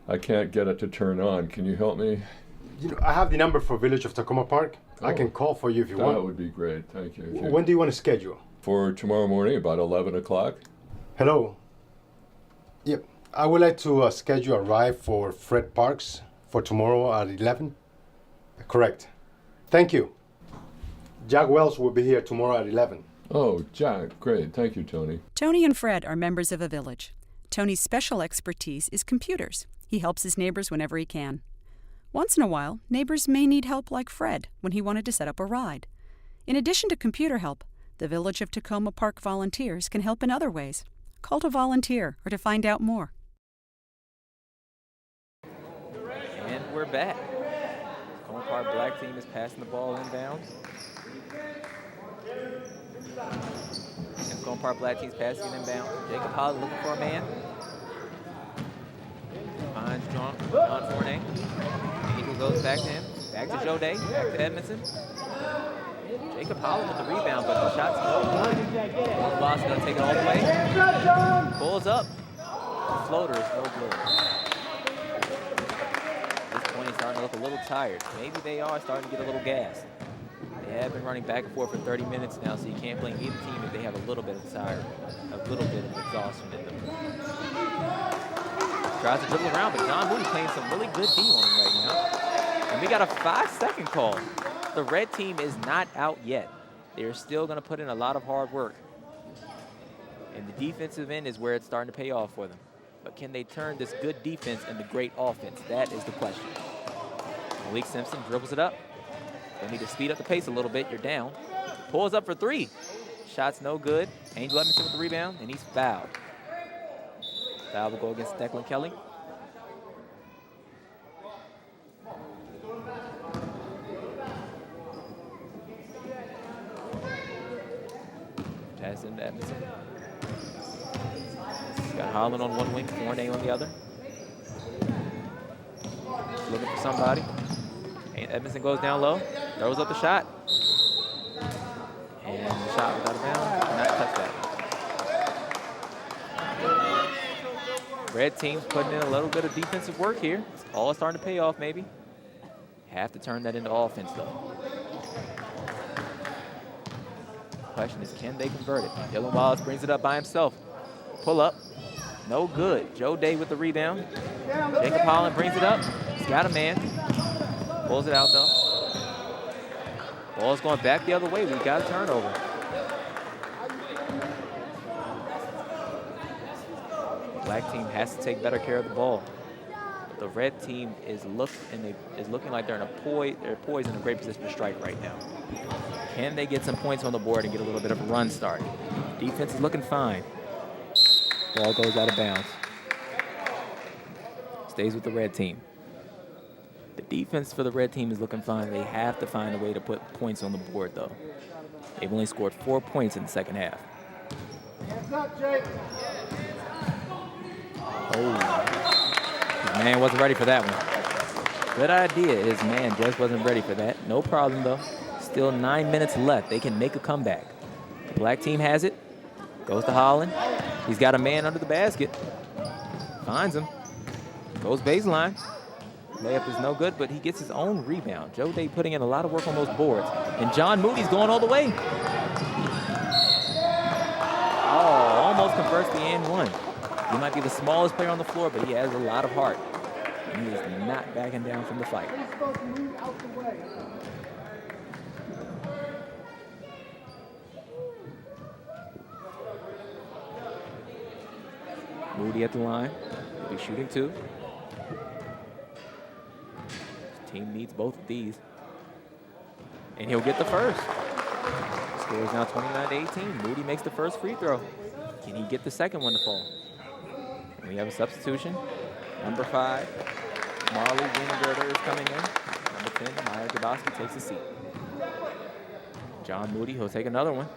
I can't get it to turn on. Can you help me? You know, I have the number for Village of Takoma Park. I can call for you if you want. That would be great. Thank you. When do you want to schedule? For tomorrow morning, about 11 o'clock. Hello. Yep. I would like to schedule a ride for Fred Parks for tomorrow at 11. Correct. Thank you. Jack Wells will be here tomorrow at 11. Oh, Jack. Great. Thank you, Tony. Tony and Fred are members of a village. Tony's special expertise is computers. He helps his neighbors whenever he can. Once in a while, neighbors may need help like Fred when he wanted to set up a ride. In addition to computer help, the Village of Takoma Park volunteers can help in other ways. Call to volunteer or to find out more. And we're back. Takoma Park black team is passing the ball inbounds. And Takoma Park black team's passing it inbound. Jacob Holland looking for a man. Finds John Fournay. Angel goes back to him. Back to Joe Day. Back to Edmondson. Jacob Holland with the rebound, but the shot's no good. Boss gonna take it all the way. Pulls up. Floater is no good. At this point, he's starting to look a little tired. Maybe they are starting to get a little gassed. They have been running back and forth for 30 minutes now, so you can't blame either team if they have a little bit of exhaustion in them. Tries to dribble around, but John Moody playing some really good D on him right now. And we got a 5-second call. The red team is not out yet. They're still going to put in a lot of hard work. And the defensive end is where it's starting to pay off for them. But can they turn this good defense into great offense? That is the question. Malik Simpson dribbles it up. They need to speed up the pace a little bit. You're down. Pulls up for three. Shot's no good. Angel Edmondson with the rebound, and he's fouled. Foul will go against Declan Kelly. Pass into Edmondson. Got Holland on one wing, Fournay on the other. Looking for somebody. And Edmondson goes down low, throws up the shot. And the shot was out of bounds. Not touch that. Red team's putting in a little bit of defensive work here. It's all starting to pay off, maybe. Have to turn that into offense, though. Question is, can they convert it? Dylan Wallace brings it up by himself. Pull up. No good. Joe Day with the rebound. Jacob Holland brings it up. He's got a man. Pulls it out, though. Ball's going back the other way. We've got a turnover. Black team has to take better care of the ball. The red team is looking like they're poised in a great position to strike right now. Can they get some points on the board and get a little bit of a run start? Defense is looking fine. Ball goes out of bounds. Stays with the red team. The defense for the red team is looking fine. They have to find a way to put points on the board, though. They've only scored 4 points in the second half. Oh, his man wasn't ready for that one. Good idea. His man just wasn't ready for that. No problem, though. Still 9 minutes left. They can make a comeback. The black team has it. Goes to Holland. He's got a man under the basket. Finds him. Goes baseline. Layup is no good, but he gets his own rebound. Joe Day putting in a lot of work on those boards. And John Moody's going all the way. Oh, almost converts the and one. He might be the smallest player on the floor, but he has a lot of heart. And he is not backing down from the fight. Moody at the line. He'll be shooting 2. His team needs both of these. And he'll get the first. The score is now 29-18. Moody makes the first free throw. Can he get the second one to fall? And we have a substitution. Number 5, Marley Wingerder is coming in. Number 10, Maya Grabowski takes a seat. John Moody, he'll take another one.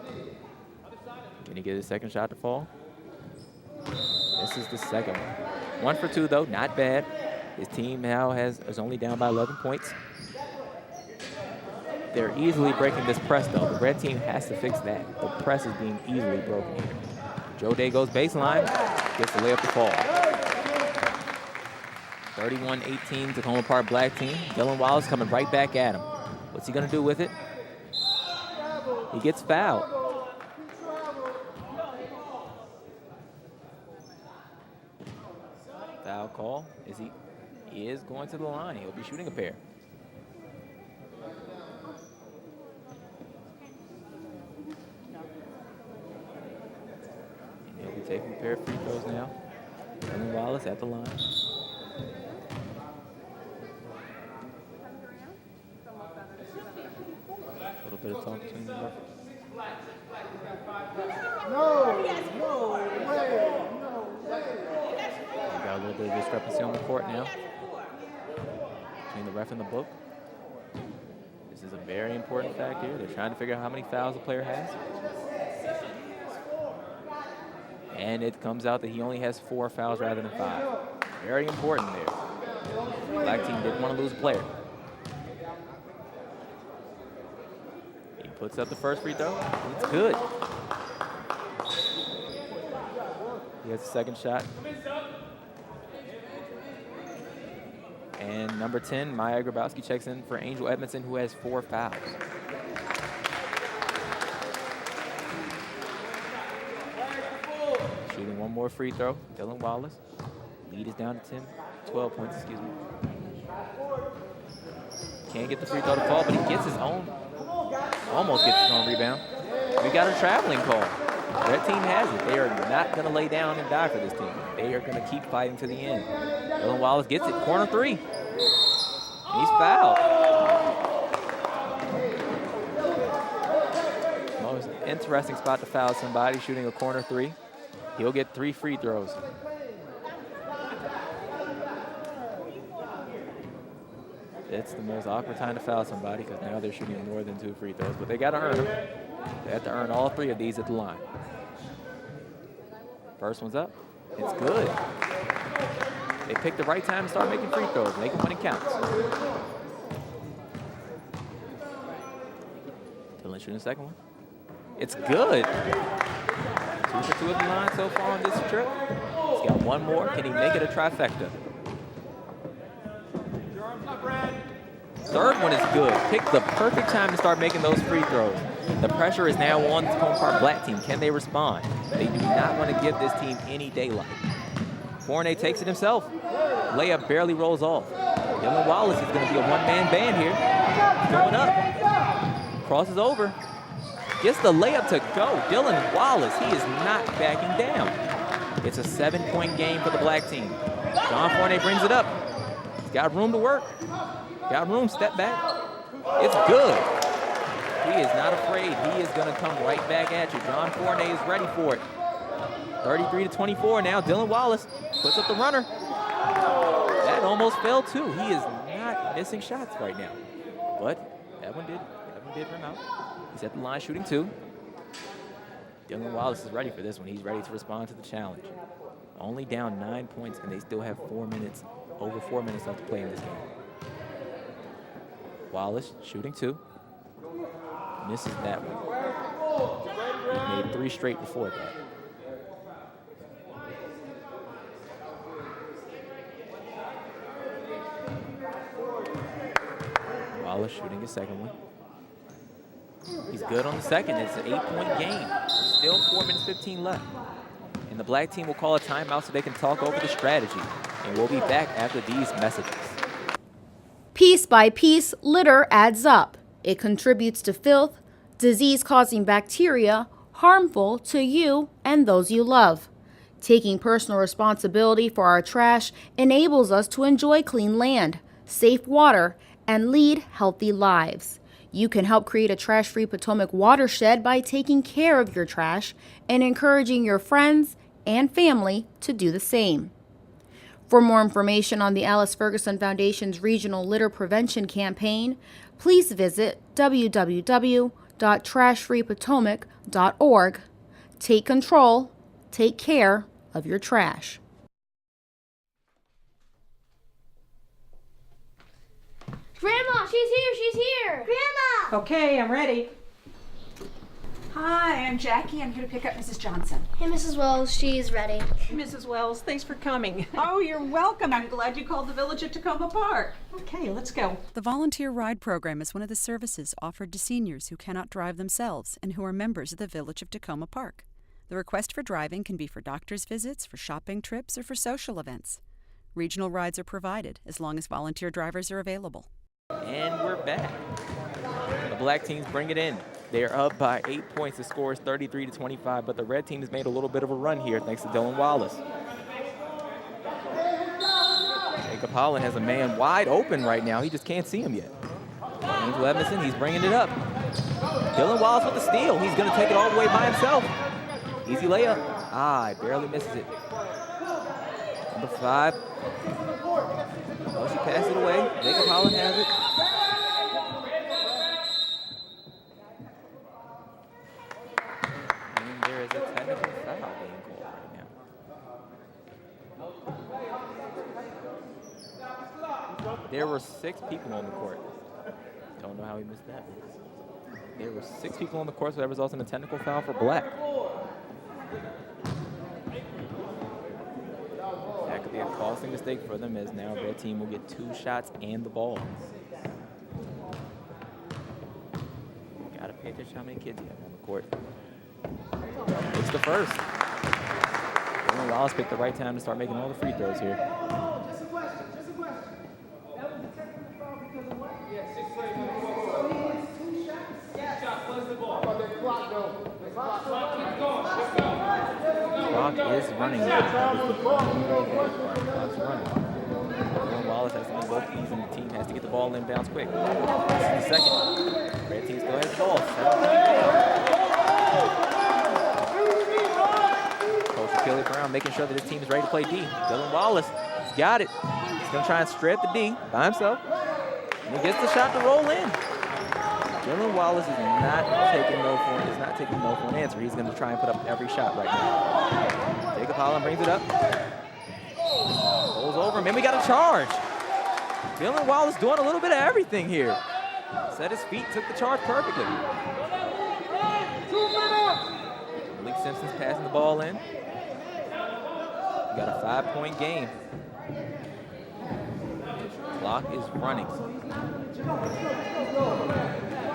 Can he get his second shot to fall? This is the second one. 1 for 2 though, not bad. His team now is only down by 11 points. They're easily breaking this press though. The red team has to fix that. The press is being easily broken here. Joe Day goes baseline, gets the layup to fall. 31-18 Takoma Park black team. Dylan Wallace coming right back at him. What's he gonna do with it? He gets fouled. Foul call. He is going to the line. He'll be shooting a pair. And he'll be taking a pair of free throws now. Dylan Wallace at the line. A little bit of talk between the referees. We got a little bit of discrepancy on the court now between the ref and the book. This is a very important fact here. They're trying to figure out how many fouls the player has. And it comes out that he only has 4 fouls rather than 5. Very important there. The black team didn't want to lose a player. He puts up the first free throw. It's good. He has a second shot. And number 10, Maya Grabowski checks in for Angel Edmondson, who has 4 fouls. Shooting one more free throw, Dylan Wallace. Lead is down to 12 points, excuse me. Can't get the free throw to fall, but he gets his own, almost gets his own rebound. We got a traveling call. Red team has it. They are not going to lay down and die for this team. They are going to keep fighting to the end. Dylan Wallace gets it, corner 3. And he's fouled. Most interesting spot to foul somebody, shooting a corner 3. He'll get 3 free throws. It's the most awkward time to foul somebody because now they're shooting more than 2 free throws, but they got to earn them. They have to earn all 3 of these at the line. First one's up. It's good. They picked the right time to start making free throws. Make them when it counts. Dylan shooting the second one. It's good. 2 for 2 at the line so far on this trip. He's got one more. Can he make it a trifecta? Third one is good. Picked the perfect time to start making those free throws. The pressure is now on the Takoma Park black team. Can they respond? They do not want to give this team any daylight. Fournier takes it himself. Layup barely rolls off. Dylan Wallace is going to be a one-man band here. Going up. Crosses over. Gets the layup to go. Dylan Wallace, he is not backing down. It's a 7-point game for the black team. John Fournier brings it up. He's got room to work. Got room, step back. It's good. He is not afraid. He is going to come right back at you. John Fournier is ready for it. 33-24 now. Dylan Wallace puts up the runner. That almost fell too. He is not missing shots right now. But that one did run out. He's at the line shooting 2. Dylan Wallace is ready for this one. He's ready to respond to the challenge. Only down 9 points, and they still have over 4 minutes left to play in this game. Wallace shooting 2. Misses that one. He made 3 straight before that. Wallace shooting his second one. He's good on the second. It's an 8-point game. Still 4 minutes 15 left. And the black team will call a timeout so they can talk over the strategy. And we'll be back after these messages. Piece by piece, litter adds up. It contributes to filth, disease-causing bacteria, harmful to you and those you love. Taking personal responsibility for our trash enables us to enjoy clean land, safe water, and lead healthy lives. You can help create a trash-free Potomac watershed by taking care of your trash and encouraging your friends and family to do the same. For more information on the Alice Ferguson Foundation's Regional Litter Prevention Campaign, please visit www.trashfreepotomac.org. Take control, take care of your trash. Grandma, she's here! Grandma! Okay, I'm ready. Hi, I'm Jackie. I'm here to pick up Mrs. Johnson. Hey, Mrs. Wells, she's ready. Mrs. Wells, thanks for coming. Oh, you're welcome. I'm glad you called the village at Takoma Park. Okay, let's go. The Volunteer Ride Program is one of the services offered to seniors who cannot drive themselves and who are members of the Village of Takoma Park. The request for driving can be for doctor's visits, for shopping trips, or for social events. Regional rides are provided as long as volunteer drivers are available. And we're back. The black teams bring it in. They're up by 8 points. The score is 33-25, but the red team has made a little bit of a run here thanks to Dylan Wallace. Jacob Holland has a man wide open right now. He just can't see him yet. Angel Edmondson, he's bringing it up. Dylan Wallace with the steal. He's going to take it all the way by himself. Easy layup. He barely misses it. Number 5. Oh, she passed it away. Jacob Holland has it. And there is a technical foul being called right now. There were 6 people on the court. Don't know how he missed that. There were 6 people on the court, so that results in a technical foul for black. That could be a costly mistake for them, as now red team will get 2 shots and the ball. Gotta pay attention how many kids you have on the court. It's the first. Dylan Wallace picked the right time to start making all the free throws here. Just a question. That was a technical foul because of what? Yeah, 6 plays on the court. So he hits 2 shots? Yeah. Shots, where's the ball? How about that clock, though? The clock keeps going. Clock is running. Clock's running. Dylan Wallace has to make both these, and the team has to get the ball inbounds quick. This is the second. Red team still has the ball. 7-point. Coach Achille Brown making sure that his team is ready to play D. Dylan Wallace, he's got it. He's going to try and strip the D by himself. And he gets the shot to roll in. Dylan Wallace is not taking no for an answer. He's going to try and put up every shot right now. Jacob Holland brings it up. Rolls over him, and we got a charge. Dylan Wallace doing a little bit of everything here. Set his feet, took the charge perfectly. Malik Simpson's passing the ball in. We got a 5-point game. Clock is running.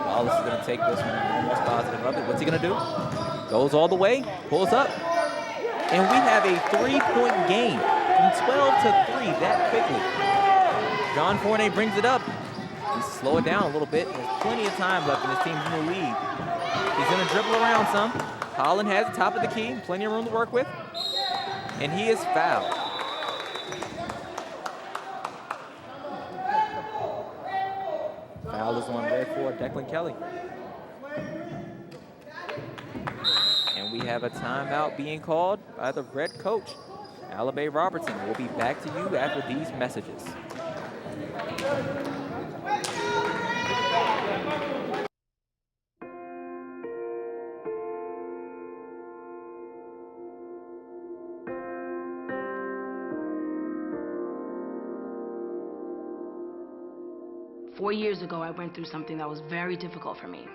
Wallace is going to take this one, almost positive of it. What's he going to do? Goes all the way, pulls up, and we have a 3-point game from 12 to 3 that quickly. John Fournier brings it up. He's slow it down a little bit. There's plenty of time left in his team's new lead. He's going to dribble around some. Holland has the top of the key, plenty of room to work with, and he is fouled. Foul is on red for Declan Kelly. And we have a timeout being called by the red coach, Alabae Robertson. We'll be back to you after these messages. 4 years ago, I went through something that was very difficult for me.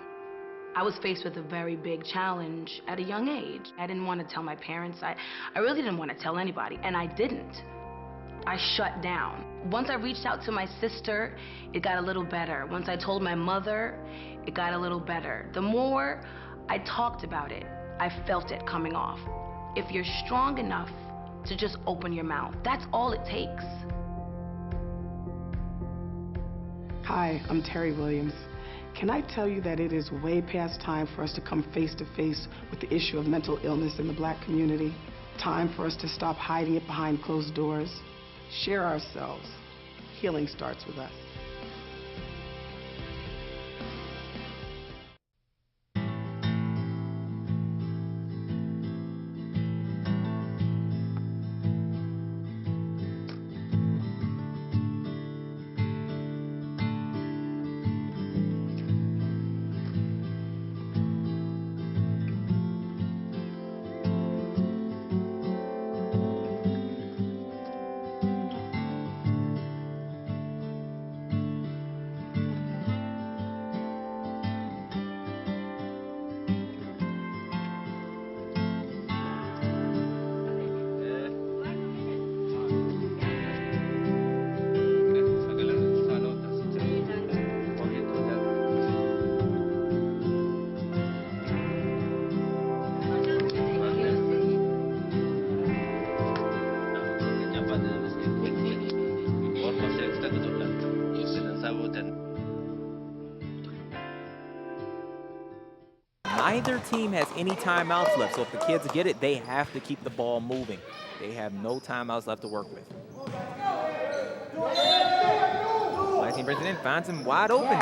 I was faced with a very big challenge at a young age. I didn't want to tell my parents. I really didn't want to tell anybody, and I didn't. I shut down. Once I reached out to my sister, it got a little better. Once I told my mother, it got a little better. The more I talked about it, I felt it coming off. If you're strong enough to just open your mouth, that's all it takes. Hi, I'm Terry Williams. Can I tell you that it is way past time for us to come face to face with the issue of mental illness in the Black community? Time for us to stop hiding it behind closed doors. Share ourselves. Healing starts with us. Neither team has any timeouts left, so if the kids get it, they have to keep the ball moving. They have no timeouts left to work with. Black team brings it in, finds him wide open.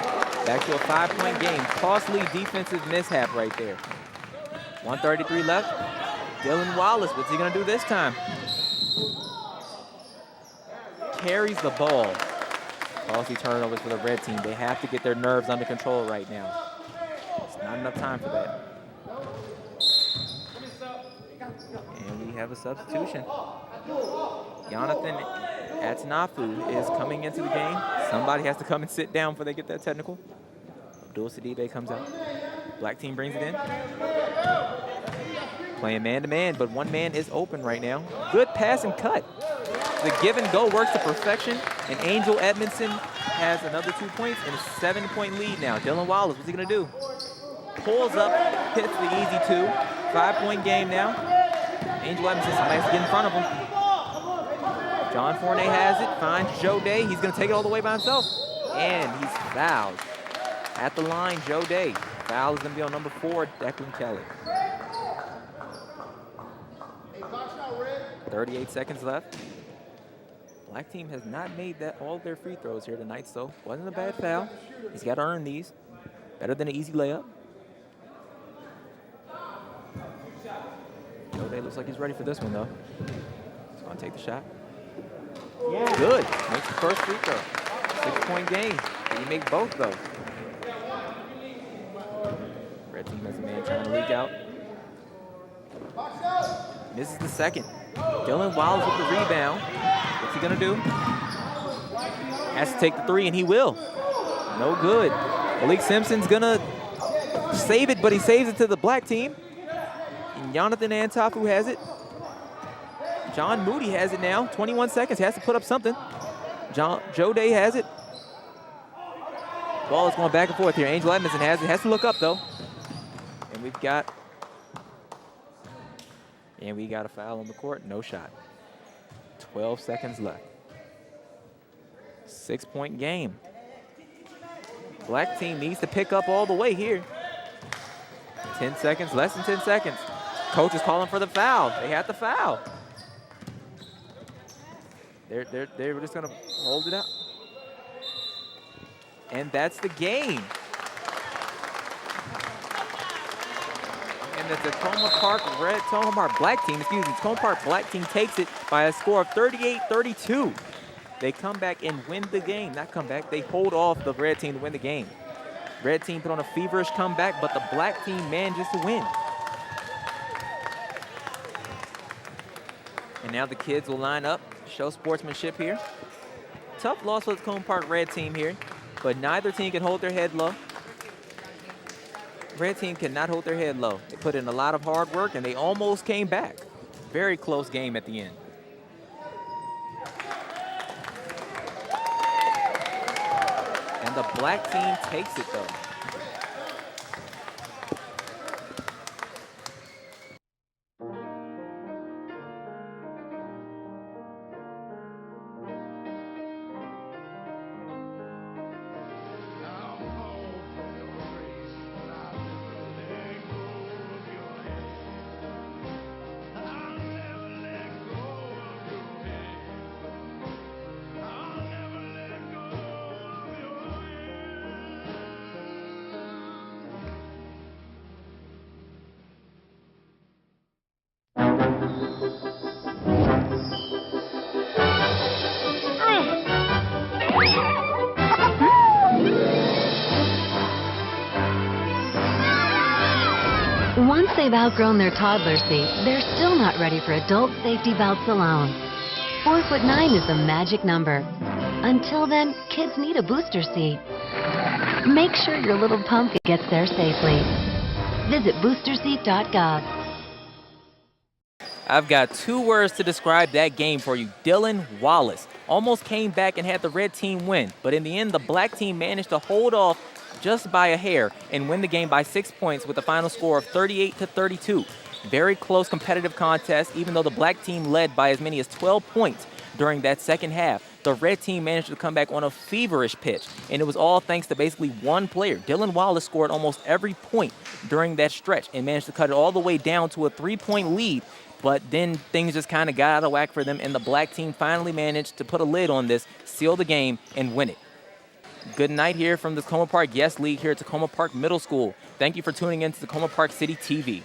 Back to a 5-point game. Costly defensive mishap right there. 1:33 left. Dylan Wallace, what's he gonna do this time? Carries the ball. Costly turnovers for the red team. They have to get their nerves under control right now. Not enough time for that. And we have a substitution. Jonathan Atanafu is coming into the game. Somebody has to come and sit down before they get that technical. Abdul Sidibe comes out. Black team brings it in. Playing man-to-man, but one man is open right now. Good pass and cut. The give and go works to perfection, and Angel Edmondson has another 2 points and a 7-point lead now. Dylan Wallace, what's he gonna do? Pulls up, hits the easy 2. 5-point game now. Angel Edmondson, somebody has to get in front of him. John Fournier has it, finds Joe Day. He's gonna take it all the way by himself. And he's fouled. At the line, Joe Day. Foul is gonna be on number 4, Declan Kelly. 38 seconds left. Black team has not made all of their free throws here tonight, so wasn't a bad foul. He's got to earn these. Better than an easy layup. Joe Day looks like he's ready for this one, though. He's going to take the shot. Good. Makes the first free throw. 6-point game. Can you make both, though? Red team has a man trying to leak out. Misses the second. Dylan Wallace with the rebound. What's he gonna do? Has to take the 3, and he will. No good. Malik Simpson's gonna save it, but he saves it to the black team. And Jonathan Antafu has it. John Moody has it now. 21 seconds, he has to put up something. Joe Day has it. Ball is going back and forth here. Angel Edmondson has it, has to look up though. And we got a foul on the court, no shot. 12 seconds left. 6-point game. Black team needs to pick up all the way here. 10 seconds, less than 10 seconds. Coach is calling for the foul. They had the foul. They were just gonna hold it out. And that's the game. And the Takoma Park Black team, Takoma Park Black team takes it by a score of 38-32. They come back and win the game. Not come back, they hold off the red team to win the game. Red team put on a feverish comeback, but the black team manages to win. And now the kids will line up, show sportsmanship here. Tough loss for the Takoma Park red team here, but neither team can hold their head low. Red team cannot hold their head low. They put in a lot of hard work, and they almost came back. Very close game at the end. And the black team takes it, though. Once they've outgrown their toddler seat, they're still not ready for adult safety belts alone. 4'9" is the magic number. Until then, kids need a booster seat. Make sure your little pumpkin gets there safely. Visit boosterseat.gov. I've got 2 words to describe that game for you. Dylan Wallace almost came back and had the red team win, but in the end, the black team managed to hold off just by a hair and win the game by 6 points with a final score of 38-32. Very close competitive contest, even though the black team led by as many as 12 points during that second half. The red team managed to come back on a feverish pitch, and it was all thanks to basically one player. Dylan Wallace scored almost every point during that stretch and managed to cut it all the way down to a 3-point lead. But then things just kind of got out of whack for them, and the black team finally managed to put a lid on this, seal the game, and win it. Good night here from the Takoma Park Yes League here at Takoma Park Middle School. Thank you for tuning in to Takoma Park City TV.